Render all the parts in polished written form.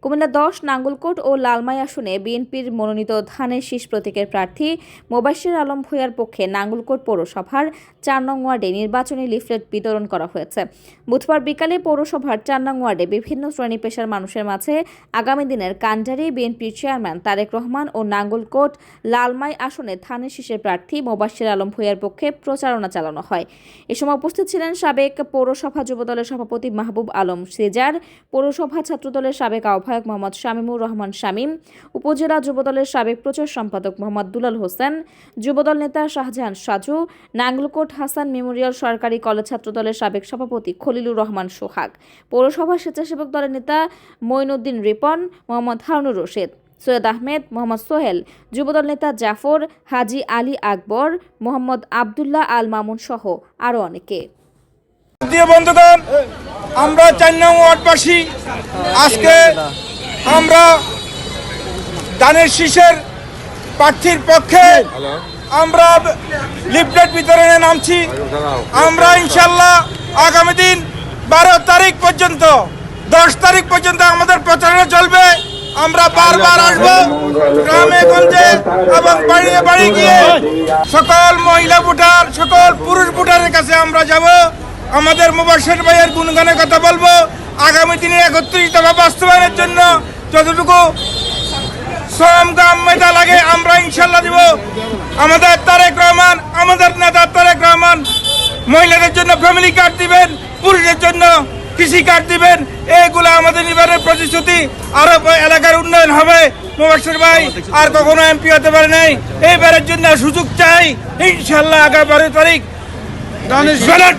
কুমিল্লা 10 নাঙ্গলকোট ও লালমাই আসনে বিএনপির মনোনীত ধানের শীষ প্রতীকের প্রার্থী মোবাশ্বের আলম ভূঁইয়ার পক্ষে নাঙ্গলকোট পৌরসভার 4 নং ওয়ার্ডে নির্বাচনী লিফলেট বিতরণ করা হয়েছে। বুধবার বিকালে পৌরসভার 4 নং ওয়ার্ডে বিভিন্ন শ্রেণী পেশার মানুষের মাঝে আগামী দিনের কান্ডারি বিএনপির চেয়ারম্যান তারেক রহমান ও নাঙ্গলকোট লালমাই আসনে ধানের শীষের প্রার্থী মোবাশ্বের আলম ভূঁইয়ার পক্ষে প্রচারণা চালানো হয়। এ সময় উপস্থিত ছিলেন সাবেক পৌরসভা যুবদলের সভাপতি মাহবুব আলম সিজার, পৌরসভা ছাত্রদলের সাবেক আহ্বায়ক মোহাম্মদ শামীমুর রহমান শামীম, উপজেলা যুবদলের সাবেক প্রচার সম্পাদক মোহাম্মদ দুলাল হোসেন, যুবদল নেতা শাহজাহান সাজু, নাঙ্গলকোট হাসান মেমোরিয়াল সরকারি কলেজ ছাত্রদলের সাবেক সভাপতি খলিলুর রহমান সোহাগ, পৌরসভা স্বেচ্ছাসেবক দলের নেতা মঈনুদ্দিন রিপন, মোহাম্মদ হারুনুর রশিদ, সৈয়দ আহমেদ, মোহাম্মদ সোহেল, যুবদল নেতা জাফর, হাজি আলী আকবর, মোহাম্মদ আবদুল্লাহ আল মামুন সহ আরও অনেকে। বন্ধুগণ, আমরা 4 নং ওয়ার্ডবাসী আজকে আমরা ধানের শীষের প্রার্থীর পক্ষে আমরা লিফলেট বিতরণে নামছি। আমরা ইনশাল্লাহ আগামী দিন 12 তারিখ পর্যন্ত 10 তারিখ পর্যন্ত আমাদের প্রচারণা চলবে। আমরা বারবার আসবো গ্রামে গঞ্জে এবং বাড়িয়ে বাড়ি গিয়ে সকল মহিলা ভোটার, সকল পুরুষ ভোটারের কাছে আমরা যাব। আমাদের মোবাশ্বের ভাইয়ের গুণগানের কথা বলবো। আগামী দিনে 31 দফা বাস্তবায়নের জন্য যতটুকু শ্রম গাম মেধা লাগে আমরা ইনশাল্লাহ দিব। আমাদের তারেক রহমান, আমাদের নেতা তারেক রহমান মহিলাদের জন্য ফ্যামিলি কার্ড দিবেন, পুরুষের জন্য কৃষি কার্ড দিবেন। এইগুলো আমাদের নিবারের প্রতিশ্রুতি। আরো এলাকার উন্নয়ন হবে। মোবাশ্বের ভাই আর কখনো এমপি হতে পারে নাই, এইবারের জন্য সুযোগ চাই। ইনশাল্লাহ আগামী 12 তারিখ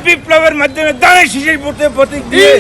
বিপ্লবের মাধ্যমে ধানের শীষের প্রতীক দিয়ে